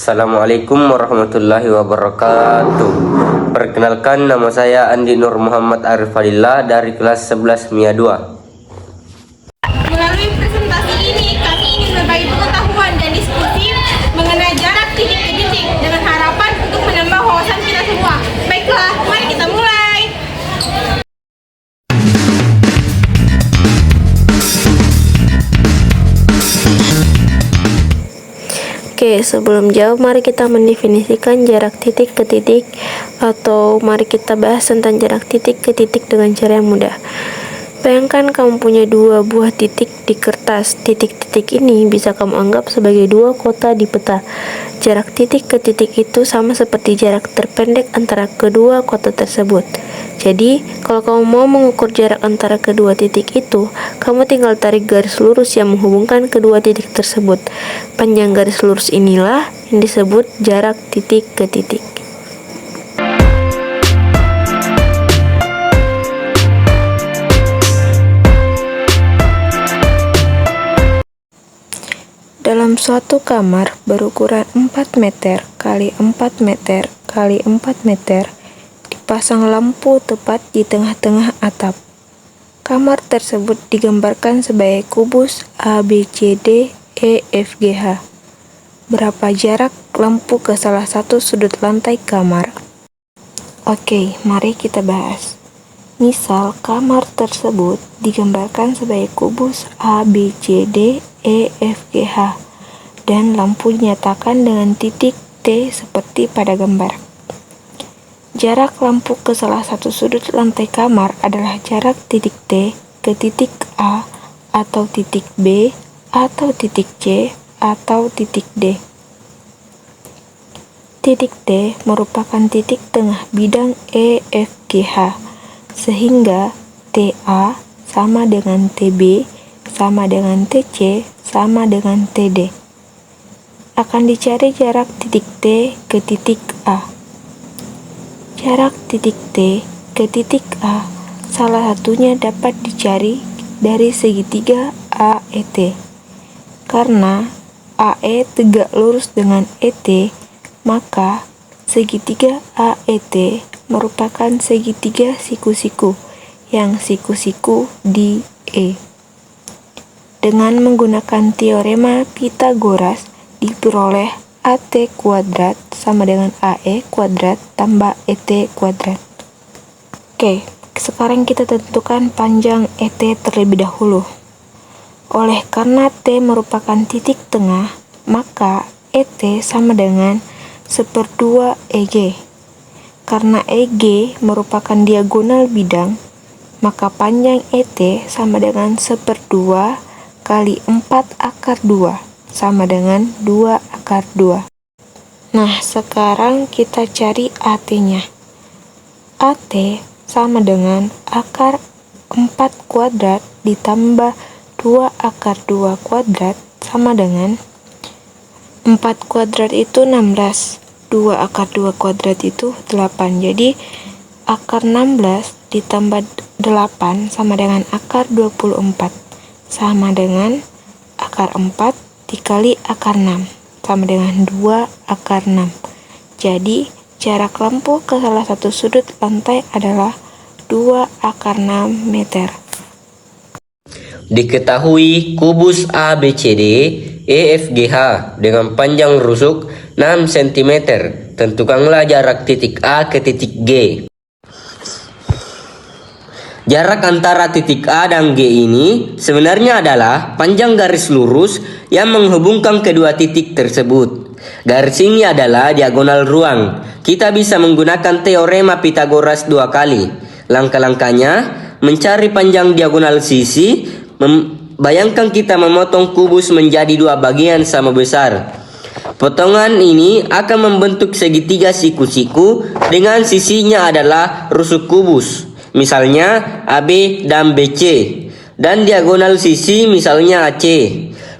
Assalamualaikum warahmatullahi wabarakatuh. Perkenalkan, nama saya Andi Nur Muhammad Arif Fadillah dari kelas 11 MIA 2. Melalui presentasi ini, kami ingin berbagi pengetahuan dan diskusi mengenai jarak titik ke titik dengan harapan untuk menambah wawasan kita semua. Baiklah, mari kita mulai. Oke, sebelum jawab, mari kita mendefinisikan jarak titik ke titik, atau mari kita bahas tentang jarak titik ke titik dengan cara yang mudah. Bayangkan kamu punya dua buah titik di kertas. Titik-titik ini bisa kamu anggap sebagai dua kota di peta. Jarak titik ke titik itu sama seperti jarak terpendek antara kedua kota tersebut. Jadi, kalau kamu mau mengukur jarak antara kedua titik itu, kamu tinggal tarik garis lurus yang menghubungkan kedua titik tersebut. Panjang garis lurus inilah yang disebut jarak titik ke titik. Dalam suatu kamar berukuran 4 meter kali 4 meter kali 4 meter, dipasang lampu tepat di tengah-tengah atap. Kamar tersebut digambarkan sebagai kubus A, B, C, D, E, F, G, H. Berapa jarak lampu ke salah satu sudut lantai kamar? Oke, mari kita bahas. Misal, kamar tersebut digambarkan sebagai kubus A, B, C, D, E, F, G, H, dan lampu dinyatakan dengan titik T seperti pada gambar. Jarak lampu ke salah satu sudut lantai kamar adalah jarak titik T ke titik A, atau titik B, atau titik C, atau titik D. Titik T merupakan titik tengah bidang E, F, G, H, sehingga TA sama dengan TB, sama dengan TC, sama dengan TD. Akan dicari jarak titik T ke titik A. Jarak titik T ke titik A salah satunya dapat dicari dari segitiga AET. Karena AE tegak lurus dengan ET, maka segitiga AET merupakan segitiga siku-siku yang siku-siku di E. Dengan menggunakan teorema Pythagoras, diperoleh AT kuadrat sama dengan AE kuadrat tambah ET kuadrat. Oke, sekarang kita tentukan panjang ET terlebih dahulu. Oleh karena T merupakan titik tengah, maka ET sama dengan 1/2 EG. Karena EG merupakan diagonal bidang, maka panjang ET sama dengan 1/2 kali 4 akar 2, sama dengan 2 akar 2. Nah, sekarang kita cari AT-nya. AT sama dengan akar 4 kuadrat ditambah 2 akar 2 kuadrat sama dengan 4 kuadrat itu 16. 2 akar 2 kuadrat itu 8. Jadi akar 16 ditambah 8 sama dengan akar 24, sama dengan akar 4 dikali akar 6, sama dengan 2 akar 6. Jadi jarak lampu ke salah satu sudut lantai adalah 2 akar 6 meter. Diketahui kubus ABCD EFGH dengan panjang rusuk 6 cm. Tentukanlah jarak titik A ke titik G. Jarak antara titik A dan G ini sebenarnya adalah panjang garis lurus yang menghubungkan kedua titik tersebut. Garis ini adalah diagonal ruang. Kita bisa menggunakan teorema Pythagoras 2 kali. Langkah-langkahnya: mencari panjang diagonal sisi. Bayangkan kita memotong kubus menjadi dua bagian sama besar. Potongan ini akan membentuk segitiga siku-siku dengan sisinya adalah rusuk kubus, misalnya AB dan BC, dan diagonal sisi misalnya AC.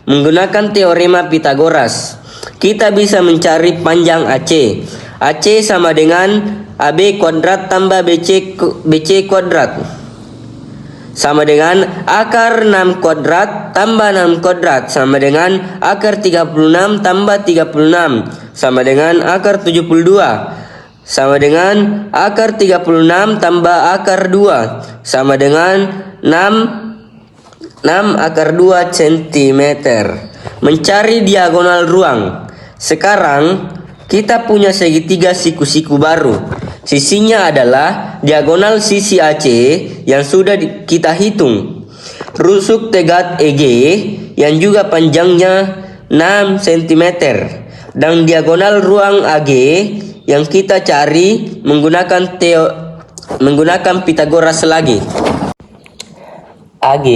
Menggunakan teorema Pythagoras, kita bisa mencari panjang AC. AC sama dengan AB kuadrat tambah BC kuadrat. sama dengan akar 6 kuadrat tambah 6 kuadrat sama dengan akar 36 tambah 36 sama dengan akar 72 sama dengan akar 36 tambah akar 2 sama dengan 6 akar 2 cm. Mencari diagonal ruang. Sekarang kita punya segitiga siku-siku baru. Sisinya adalah diagonal sisi AC yang sudah kita hitung. Rusuk tegak EG yang juga panjangnya 6 cm. Dan diagonal ruang AG yang kita cari menggunakan Pythagoras lagi. AG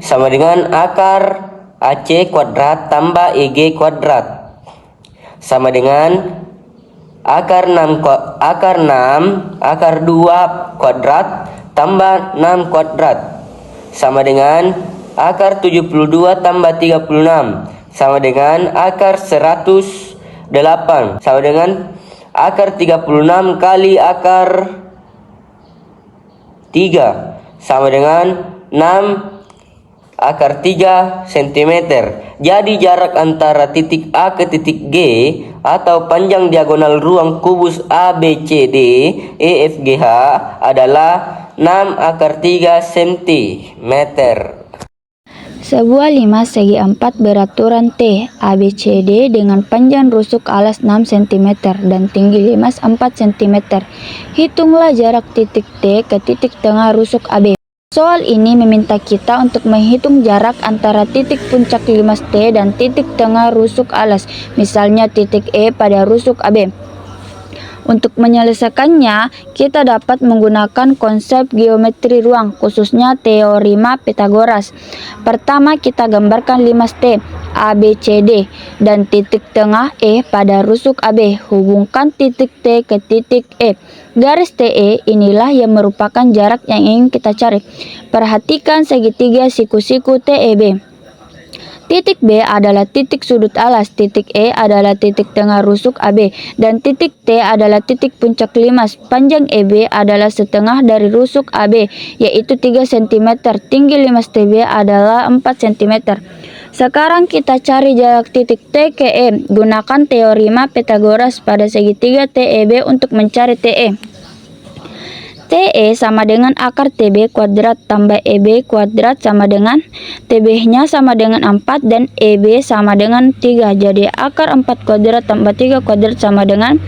sama dengan akar AC kuadrat tambah EG kuadrat sama dengan akar 6 akar 2 kuadrat tambah 6 kuadrat sama dengan akar 72 tambah 36 sama dengan akar 108 sama dengan akar 36 kali akar 3 sama dengan 6 akar 3 cm. Jadi jarak antara titik A ke titik G atau panjang diagonal ruang kubus ABCD EFGH adalah 6 akar 3 cm. Sebuah limas segi 4 beraturan T ABCD dengan panjang rusuk alas 6 cm dan tinggi limas 4 cm. Hitunglah jarak titik T ke titik tengah rusuk AB. Soal ini meminta kita untuk menghitung jarak antara titik puncak limas T dan titik tengah rusuk alas, misalnya titik E pada rusuk AB. Untuk menyelesaikannya, kita dapat menggunakan konsep geometri ruang, khususnya teorema Pythagoras. Pertama, kita gambarkan limas T, ABCD, dan titik tengah E pada rusuk AB. Hubungkan titik T ke titik E. Garis TE inilah yang merupakan jarak yang ingin kita cari. Perhatikan segitiga siku-siku TEB. Titik B adalah titik sudut alas, titik E adalah titik tengah rusuk AB, dan titik T adalah titik puncak limas. Panjang EB adalah setengah dari rusuk AB, yaitu 3 cm. Tinggi limas TB adalah 4 cm. Sekarang kita cari jarak titik T ke E. Gunakan teorema Pythagoras pada segitiga TEB untuk mencari TE. TE sama dengan akar TB kuadrat tambah EB kuadrat sama dengan TB-nya sama dengan 4 dan EB sama dengan 3. Jadi akar 4 kuadrat tambah 3 kuadrat sama dengan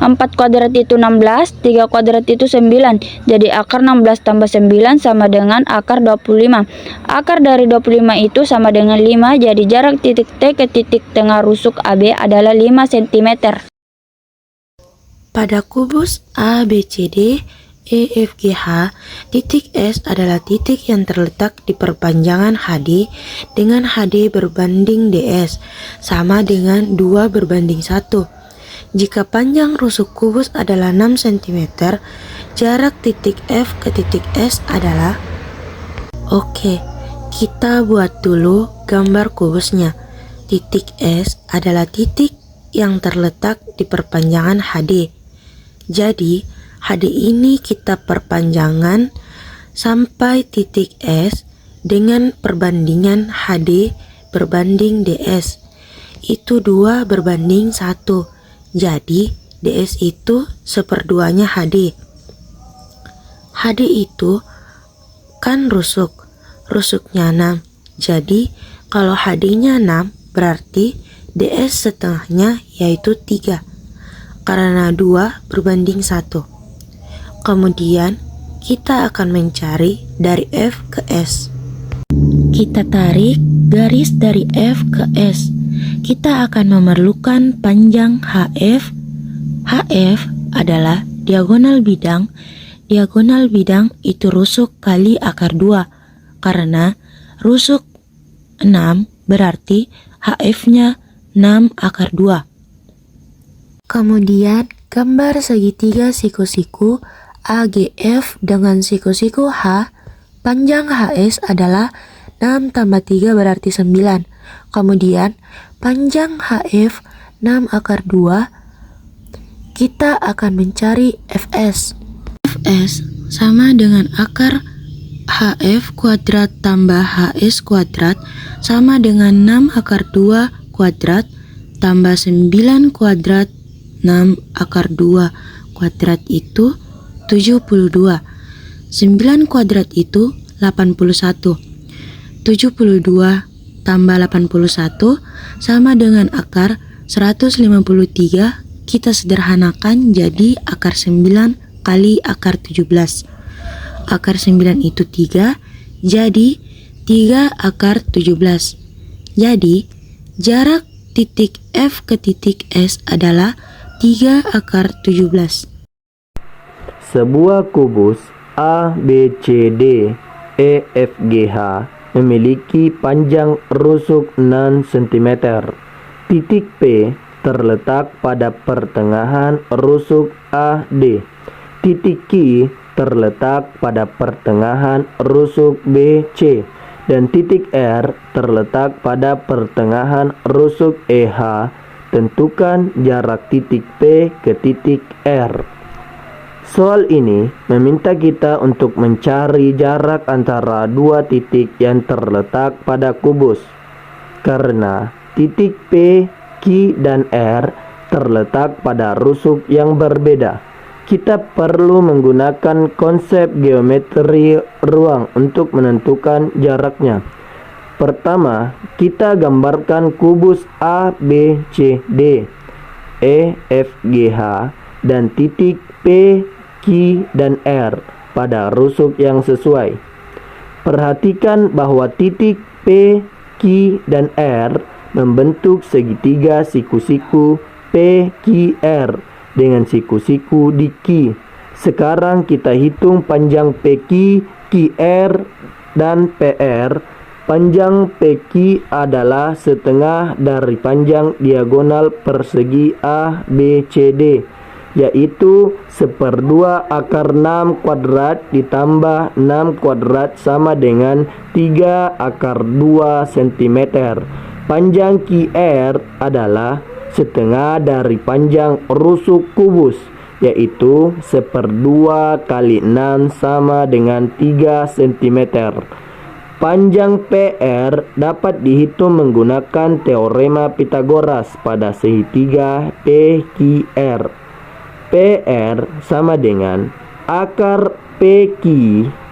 4 kuadrat itu 16, 3 kuadrat itu 9. Jadi akar 16 tambah 9 sama dengan akar 25. Akar dari 25 itu sama dengan 5. Jadi jarak titik T ke titik tengah rusuk AB adalah 5 cm. Pada kubus ABCD EFGH, titik S adalah titik yang terletak di perpanjangan HD dengan HD berbanding DS sama dengan 2 berbanding 1. Jika panjang rusuk kubus adalah 6 cm, jarak titik F ke titik S adalah... Oke, kita buat dulu gambar kubusnya. Titik S adalah titik yang terletak di perpanjangan HD. Jadi, HD ini kita perpanjangan sampai titik S dengan perbandingan HD berbanding DS. Itu 2 berbanding 1. Jadi DS itu 1/2-nya HD. HD itu kan rusuknya 6. Jadi kalau HD-nya 6 berarti DS setengahnya yaitu 3. Karena 2 berbanding 1. Kemudian kita akan mencari dari F ke S. Kita tarik garis dari F ke S. Kita akan memerlukan panjang HF. HF adalah diagonal bidang. Diagonal bidang itu rusuk kali akar 2. Karena rusuk 6 berarti HF-nya 6 akar 2. Kemudian gambar segitiga siku-siku AGF dengan siku-siku H. Panjang HS adalah 6 tambah 3 berarti 9. Kemudian panjang HF 6 akar 2. Kita akan mencari FS. FS sama dengan akar HF kuadrat tambah HS kuadrat sama dengan 6 akar 2 kuadrat tambah 9 kuadrat 6 akar 2 kuadrat itu 72. 9 kuadrat itu 81. 72 tambah 81 sama dengan akar 153. Kita sederhanakan jadi akar 9 kali akar 17. Akar 9 itu 3, jadi 3 akar 17. Jadi, jarak titik F ke titik S adalah 3 akar 17. Sebuah kubus A, B, C, D, E, F, G, H memiliki panjang rusuk 6 cm. Titik P terletak pada pertengahan rusuk AD. Titik Q terletak pada pertengahan rusuk BC dan titik R terletak pada pertengahan rusuk EH. Tentukan jarak titik P ke titik R. Soal ini meminta kita untuk mencari jarak antara dua titik yang terletak pada kubus. Karena titik P, Q, dan R terletak pada rusuk yang berbeda, kita perlu menggunakan konsep geometri ruang untuk menentukan jaraknya. Pertama, kita gambarkan kubus A, B, C, D, E, F, G, H, dan titik P, Q, dan R pada rusuk yang sesuai. Perhatikan bahwa titik P, Q, dan R membentuk segitiga siku-siku P, Q, R dengan siku-siku di Q. Sekarang kita hitung panjang PQ, QR, dan PR. Panjang PQ adalah setengah dari panjang diagonal persegi A, B, C, D, yaitu 1/2 akar 6 kuadrat ditambah 6 kuadrat sama dengan 3 akar 2 cm. Panjang QR adalah setengah dari panjang rusuk kubus, yaitu 1/2 kali 6 sama dengan 3 cm. Panjang PR dapat dihitung menggunakan teorema Pythagoras pada segitiga PQR. PR sama dengan akar PQ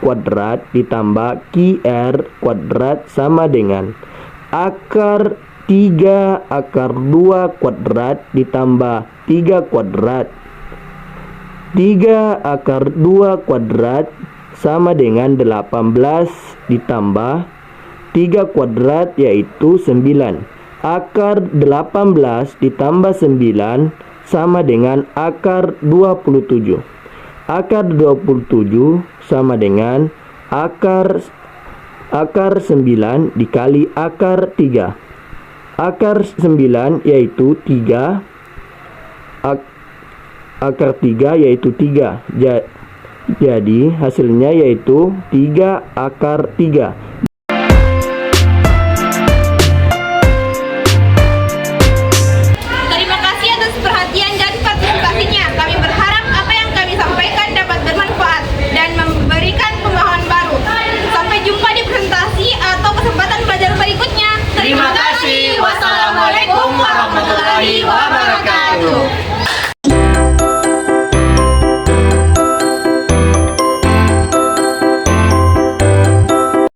kuadrat ditambah QR kuadrat sama dengan akar 3 akar 2 kuadrat ditambah 3 kuadrat. 3 akar 2 kuadrat sama dengan 18 ditambah 3 kuadrat yaitu 9. Akar 18 ditambah 9 sama dengan akar 27. Akar 27 sama dengan akar 9 dikali akar 3. Akar 9 yaitu 3. Akar 3 yaitu 3. Jadi hasilnya yaitu 3 akar 3.